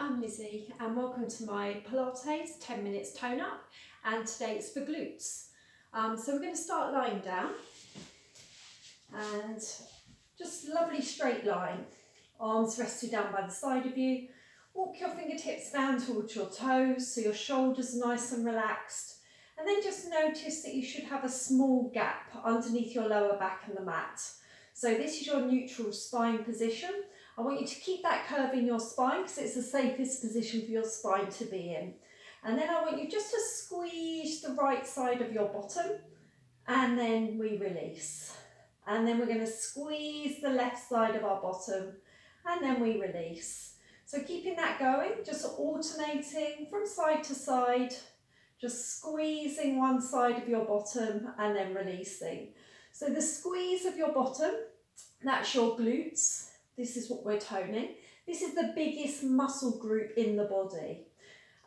I'm Lizzie and welcome to my Pilates 10 minutes tone up, and today it's for glutes. So we're going to start lying down and just lovely straight line, arms rested down by the side of you. Walk your fingertips down towards your toes so your shoulders are nice and relaxed, and then just notice that you should have a small gap underneath your lower back and the mat. So this is your neutral spine position. I want you to keep that curve in your spine because it's the safest position for your spine to be in. And then I want you just to squeeze the right side of your bottom, and then we release. And then we're going to squeeze the left side of our bottom, and then we release. So keeping that going, just alternating from side to side, just squeezing one side of your bottom and then releasing. So the squeeze of your bottom, that's your glutes. This is what we're toning. This is the biggest muscle group in the body.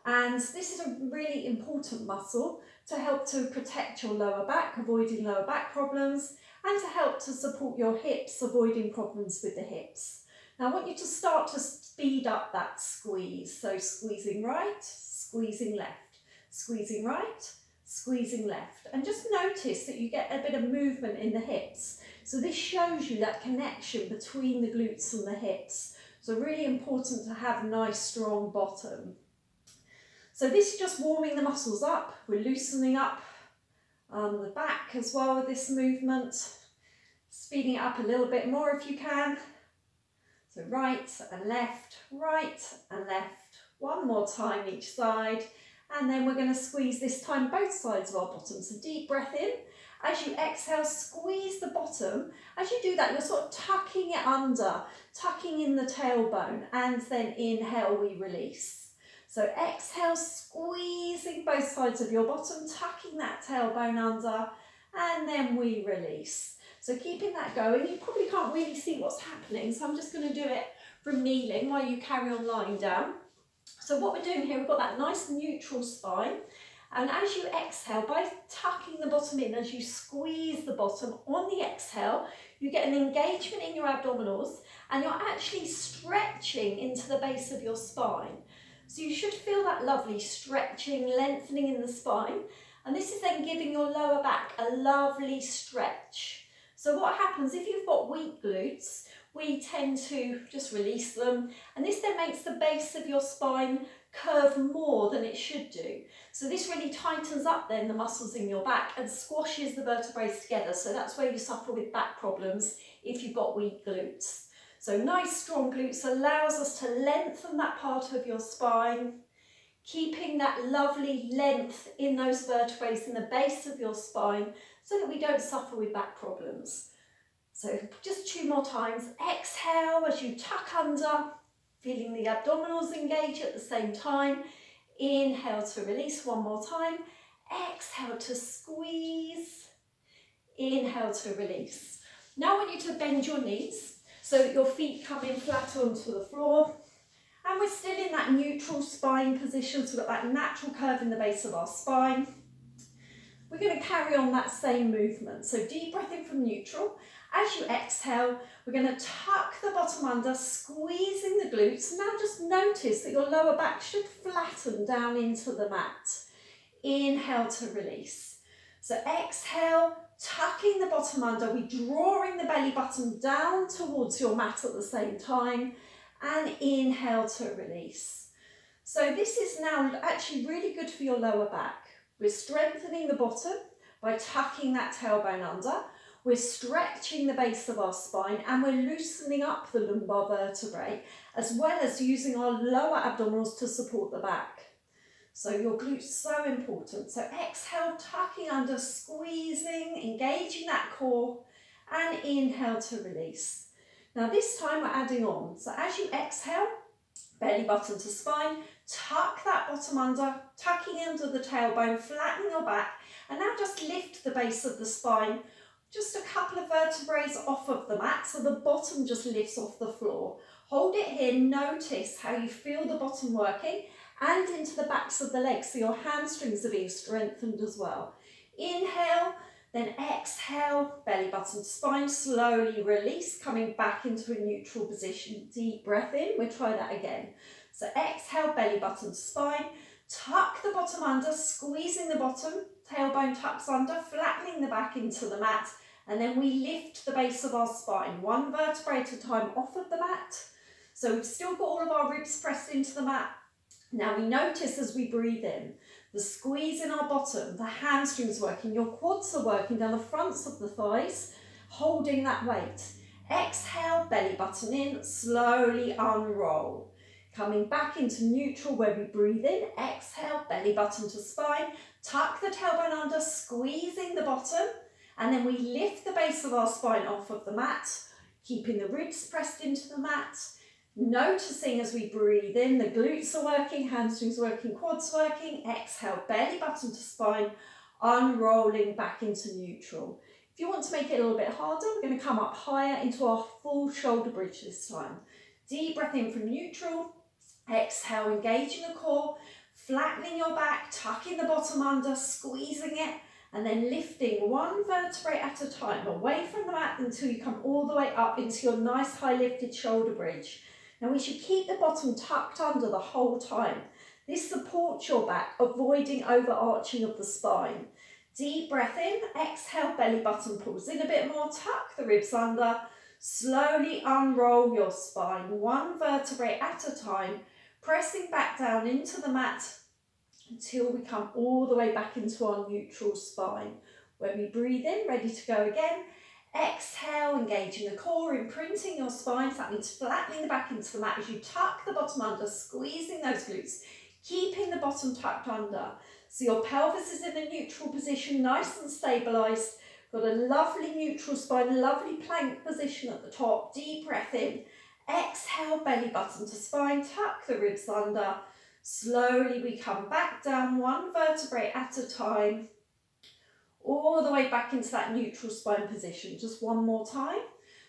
And this is a really important muscle to help to protect your lower back, avoiding lower back problems, and to help to support your hips, avoiding problems with the hips. Now I want you to start to speed up that squeeze. So squeezing right, squeezing left, squeezing right, squeezing left. And just notice that you get a bit of movement in the hips. So this shows you that connection between the glutes and the hips. So really important to have a nice strong bottom. So this is just warming the muscles up. We're loosening up the back as well with this movement. Speeding it up a little bit more if you can. So right and left, right and left. One more time each side. And then we're going to squeeze this time both sides of our bottom. So deep breath in. As you exhale, squeeze the bottom. As you do that, you're sort of tucking it under, tucking in the tailbone, and then inhale, we release. So exhale, squeezing both sides of your bottom, tucking that tailbone under, and then we release. So keeping that going, you probably can't really see what's happening, so I'm just going to do it from kneeling while you carry on lying down. So what we're doing here, we've got that nice neutral spine. And as you exhale, by tucking the bottom in, as you squeeze the bottom on the exhale, you get an engagement in your abdominals and you're actually stretching into the base of your spine. So you should feel that lovely stretching, lengthening in the spine. And this is then giving your lower back a lovely stretch. So what happens if you've got weak glutes, we tend to just release them. And this then makes the base of your spine curve more than it should do. So this really tightens up then the muscles in your back and squashes the vertebrae together. So that's where you suffer with back problems if you've got weak glutes. So nice strong glutes allows us to lengthen that part of your spine, keeping that lovely length in those vertebrae in the base of your spine so that we don't suffer with back problems. So just 2 more times. Exhale as you tuck under, feeling the abdominals engage at the same time. Inhale to release 1 more time. Exhale to squeeze. Inhale to release. Now I want you to bend your knees so that your feet come in flat onto the floor. And we're still in that neutral spine position, so we've got that natural curve in the base of our spine. We're going to carry on that same movement. So deep breath in from neutral. As you exhale, we're going to tuck the bottom under, squeezing the glutes. Now just notice that your lower back should flatten down into the mat. Inhale to release. So exhale, tucking the bottom under, we're drawing the belly button down towards your mat at the same time. And inhale to release. So this is now actually really good for your lower back. We're strengthening the bottom by tucking that tailbone under. We're stretching the base of our spine and we're loosening up the lumbar vertebrae, as well as using our lower abdominals to support the back. So your glutes so important. So exhale, tucking under, squeezing, engaging that core, and inhale to release. Now this time we're adding on. So as you exhale, belly button to spine, tuck that bottom under, tucking under the tailbone, flatten your back, and now just lift the base of the spine just a couple of vertebrae off of the mat so the bottom just lifts off the floor. Hold it here, notice how you feel the bottom working and into the backs of the legs so your hamstrings are being strengthened as well. Inhale, then exhale, belly button to spine, slowly release, coming back into a neutral position. Deep breath in, we'll try that again. So exhale, belly button to spine. Tuck the bottom under, squeezing the bottom, tailbone tucks under, flattening the back into the mat, and then we lift the base of our spine, one vertebrae at a time off of the mat. So we've still got all of our ribs pressed into the mat. Now we notice as we breathe in, the squeeze in our bottom, the hamstrings working, your quads are working down the fronts of the thighs, holding that weight. Exhale, belly button in, slowly unroll. Coming back into neutral where we breathe in, exhale, belly button to spine, tuck the tailbone under, squeezing the bottom, and then we lift the base of our spine off of the mat, keeping the ribs pressed into the mat, noticing as we breathe in, the glutes are working, hamstrings working, quads working, exhale, belly button to spine, unrolling back into neutral. If you want to make it a little bit harder, we're going to come up higher into our full shoulder bridge this time. Deep breath in from neutral. Exhale, engaging the core, flattening your back, tucking the bottom under, squeezing it, and then lifting one vertebrae at a time away from the mat until you come all the way up into your nice high lifted shoulder bridge. Now we should keep the bottom tucked under the whole time. This supports your back, avoiding overarching of the spine. Deep breath in, exhale, belly button pulls in a bit more, tuck the ribs under, slowly unroll your spine, one vertebrae at a time, pressing back down into the mat until we come all the way back into our neutral spine. When we breathe in, ready to go again, exhale, engaging the core, imprinting your spine, so that means flattening the back into the mat as you tuck the bottom under, squeezing those glutes, keeping the bottom tucked under. So your pelvis is in a neutral position, nice and stabilised. Got a lovely neutral spine, lovely plank position at the top. Deep breath in. Exhale, belly button to spine, tuck the ribs under. Slowly we come back down, one vertebrae at a time, all the way back into that neutral spine position. Just one more time.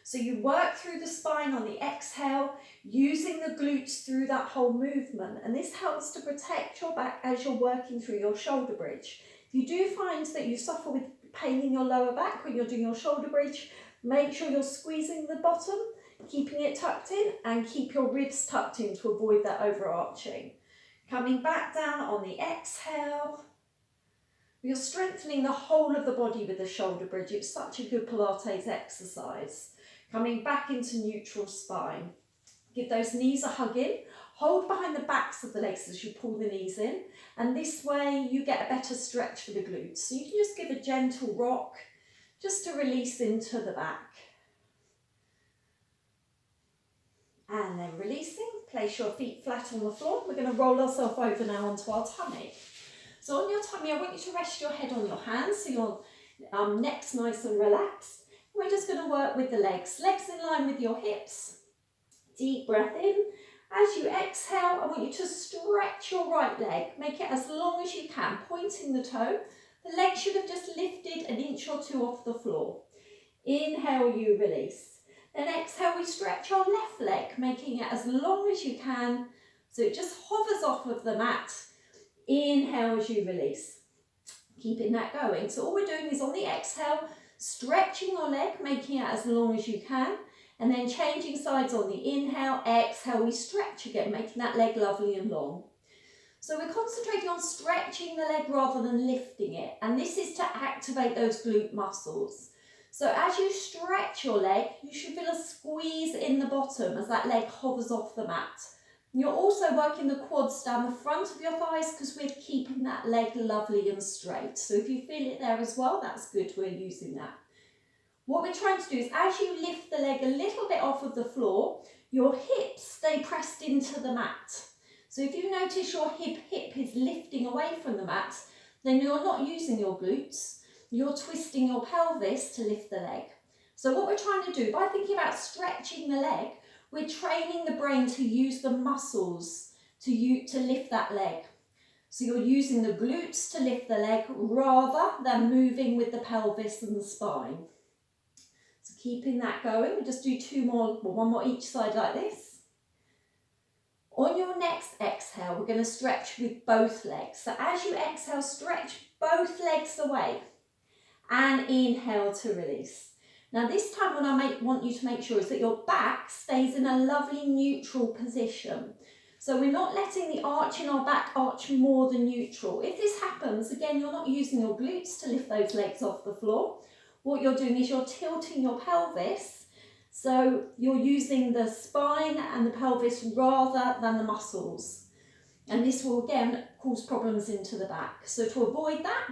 So you work through the spine on the exhale, using the glutes through that whole movement. And this helps to protect your back as you're working through your shoulder bridge. If you do find that you suffer with pain in your lower back when you're doing your shoulder bridge, make sure you're squeezing the bottom, keeping it tucked in, and keep your ribs tucked in to avoid that overarching. Coming back down on the exhale. You're strengthening the whole of the body with the shoulder bridge. It's such a good Pilates exercise. Coming back into neutral spine. Give those knees a hug in. Hold behind the backs of the legs as you pull the knees in. And this way you get a better stretch for the glutes. So you can just give a gentle rock just to release into the back. And then releasing, place your feet flat on the floor. We're going to roll ourselves over now onto our tummy. So on your tummy, I want you to rest your head on your hands so your neck's nice and relaxed. We're just going to work with the legs. Legs in line with your hips. Deep breath in. As you exhale, I want you to stretch your right leg. Make it as long as you can, pointing the toe. The leg should have just lifted an inch or two off the floor. Inhale, you release. Then exhale, we stretch our left leg, making it as long as you can, so it just hovers off of the mat. Inhale as you release. Keeping that going. So all we're doing is on the exhale, stretching your leg, making it as long as you can, and then changing sides on the inhale, exhale, we stretch again, making that leg lovely and long. So we're concentrating on stretching the leg rather than lifting it, and this is to activate those glute muscles. So as you stretch your leg, you should feel a squeeze in the bottom as that leg hovers off the mat. You're also working the quads down the front of your thighs because we're keeping that leg lovely and straight. So if you feel it there as well, that's good, we're using that. What we're trying to do is as you lift the leg a little bit off of the floor, your hips stay pressed into the mat. So if you notice your hip is lifting away from the mat, then you're not using your glutes. You're twisting your pelvis to lift the leg. So what we're trying to do, by thinking about stretching the leg, we're training the brain to use the muscles to lift that leg. So you're using the glutes to lift the leg rather than moving with the pelvis and the spine. So keeping that going, we'll just do two more, one more each side like this. On your next exhale, we're going to stretch with both legs. So as you exhale, stretch both legs away. And inhale to release. Now this time what I want you to make sure is that your back stays in a lovely neutral position. So we're not letting the arch in our back arch more than neutral. If this happens, again, you're not using your glutes to lift those legs off the floor. What you're doing is you're tilting your pelvis. So you're using the spine and the pelvis rather than the muscles. And this will, again, cause problems into the back. So to avoid that,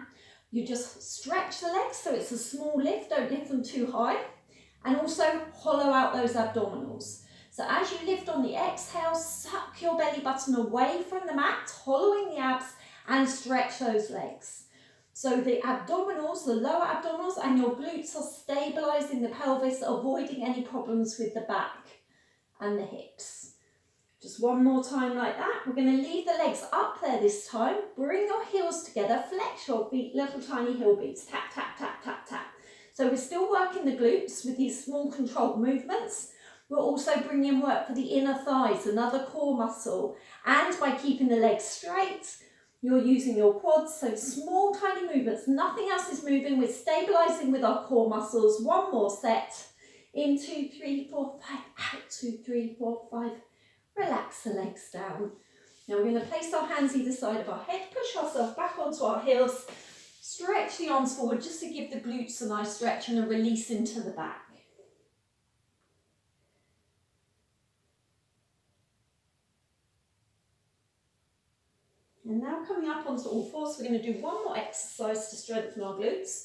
you just stretch the legs so it's a small lift, don't lift them too high. And also hollow out those abdominals. So as you lift on the exhale, suck your belly button away from the mat, hollowing the abs, and stretch those legs. So the abdominals, the lower abdominals and your glutes are stabilising the pelvis, avoiding any problems with the back and the hips. Just one more time like that. We're going to leave the legs up there this time. Bring your heels together, flex your feet, little tiny heel beats. Tap, tap, tap, tap, tap. So we're still working the glutes with these small controlled movements. We're also bringing in work for the inner thighs, another core muscle. And by keeping the legs straight, you're using your quads. So small, tiny movements. Nothing else is moving. We're stabilising with our core muscles. One more set. In 2, 3, 4, 5. Out 2, 3, 4, 5. Relax the legs down. Now we're going to place our hands either side of our head. Push ourselves back onto our heels. Stretch the arms forward just to give the glutes a nice stretch and a release into the back. And now coming up onto all fours, we're going to do one more exercise to strengthen our glutes.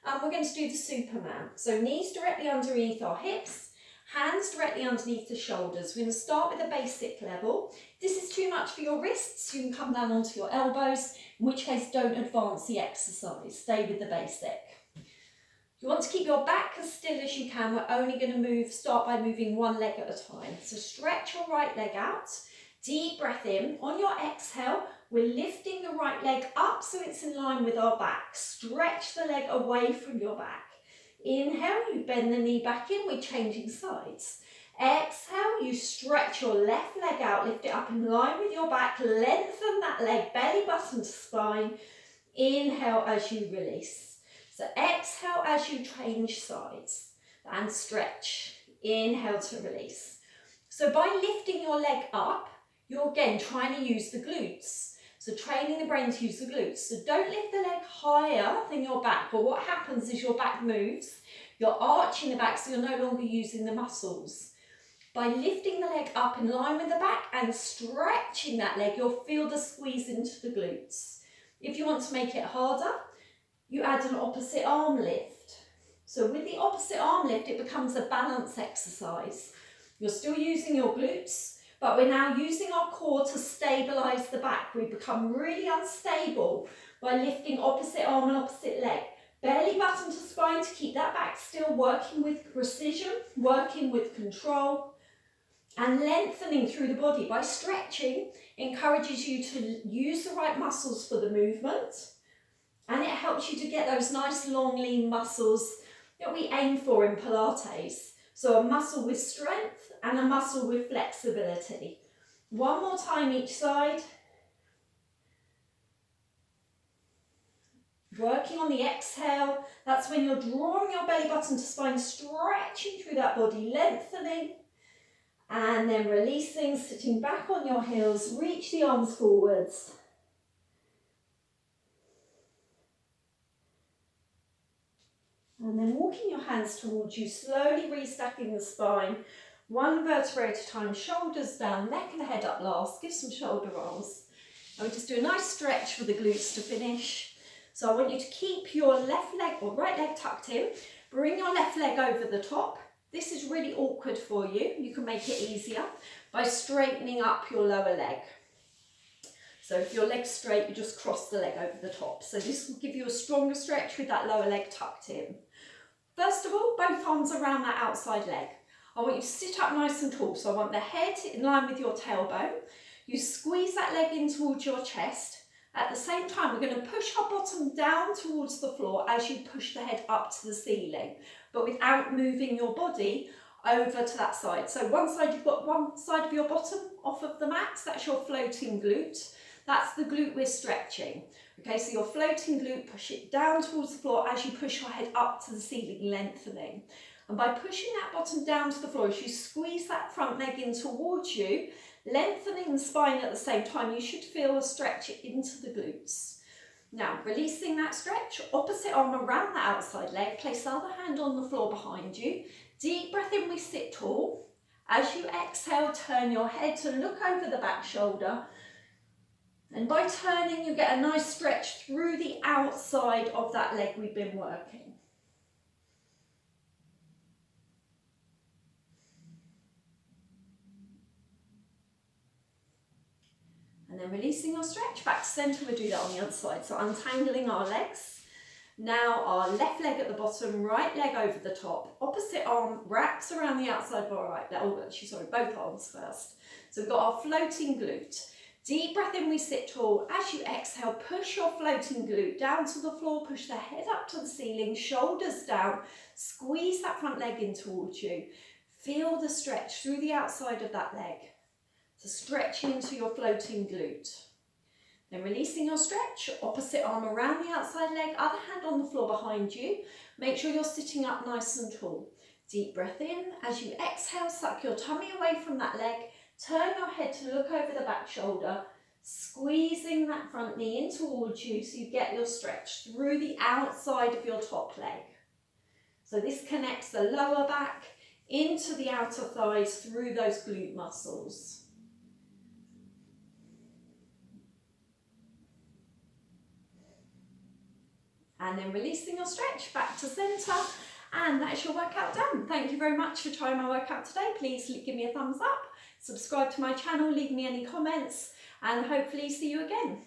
And we're going to do the Superman. So knees directly underneath our hips, hands directly underneath the shoulders. We're going to start with a basic level. If this is too much for your wrists, you can come down onto your elbows, in which case don't advance the exercise. Stay with the basic. You want to keep your back as still as you can. We're only going to start by moving one leg at a time. So stretch your right leg out. Deep breath in. On your exhale, we're lifting the right leg up so it's in line with our back. Stretch the leg away from your back. Inhale, you bend the knee back in, we're changing sides. Exhale, you stretch your left leg out, lift it up in line with your back, lengthen that leg, belly button to spine. Inhale as you release. So exhale as you change sides and stretch. Inhale to release. So by lifting your leg up, you're again trying to use the glutes. So training the brain to use the glutes. So don't lift the leg higher than your back, but what happens is your back moves, you're arching the back so you're no longer using the muscles. By lifting the leg up in line with the back and stretching that leg, you'll feel the squeeze into the glutes. If you want to make it harder, you add an opposite arm lift. So with the opposite arm lift, it becomes a balance exercise. You're still using your glutes, but we're now using our core to stabilise the back. We become really unstable by lifting opposite arm and opposite leg. Belly button to spine to keep that back still, working with precision, working with control, and lengthening through the body. By stretching, encourages you to use the right muscles for the movement, and it helps you to get those nice long lean muscles that we aim for in Pilates. So a muscle with strength and a muscle with flexibility. One more time each side. Working on the exhale, that's when you're drawing your belly button to spine, stretching through that body, lengthening, and then releasing, sitting back on your heels, reach the arms forwards. And then walking your hands towards you, slowly restacking the spine, one vertebrae at a time, shoulders down, neck and head up last, give some shoulder rolls. And we just do a nice stretch for the glutes to finish. So I want you to keep your left leg or right leg tucked in, bring your left leg over the top. This is really awkward for you. You can make it easier by straightening up your lower leg. So if your leg's straight, you just cross the leg over the top. So this will give you a stronger stretch with that lower leg tucked in. First of all, both arms around that outside leg. I want you to sit up nice and tall. So I want the head in line with your tailbone. You squeeze that leg in towards your chest. At the same time, we're going to push our bottom down towards the floor as you push the head up to the ceiling, but without moving your body over to that side. So one side, you've got one side of your bottom off of the mat. That's your floating glute. That's the glute we're stretching. Okay, so your floating glute, push it down towards the floor as you push your head up to the ceiling, lengthening. And by pushing that bottom down to the floor, as you squeeze that front leg in towards you, Lengthening the spine at the same time, you should feel a stretch into the glutes. Now, releasing that stretch, opposite arm around the outside leg, place the other hand on the floor behind you. Deep breath in, we sit tall. As you exhale, turn your head to look over the back shoulder. And by turning, you get a nice stretch through the outside of that leg we've been working. And then releasing our stretch back to centre, we'll do that on the other side. So untangling our legs. Now our left leg at the bottom, right leg over the top. Opposite arm wraps around the outside of our right leg. Oh, actually, sorry, both arms first. So we've got our floating glute. Deep breath in, we sit tall. As you exhale, push your floating glute down to the floor, push the head up to the ceiling, shoulders down, squeeze that front leg in towards you. Feel the stretch through the outside of that leg. So stretching into your floating glute. Then releasing your stretch, opposite arm around the outside leg, other hand on the floor behind you. Make sure you're sitting up nice and tall. Deep breath in. As you exhale, suck your tummy away from that leg. Turn your head to look over the back shoulder, squeezing that front knee in towards you so you get your stretch through the outside of your top leg. So this connects the lower back into the outer thighs through those glute muscles. And then releasing your stretch back to centre. And that's your workout done. Thank you very much for trying my workout today. Please give me a thumbs up, subscribe to my channel, leave me any comments, and hopefully see you again.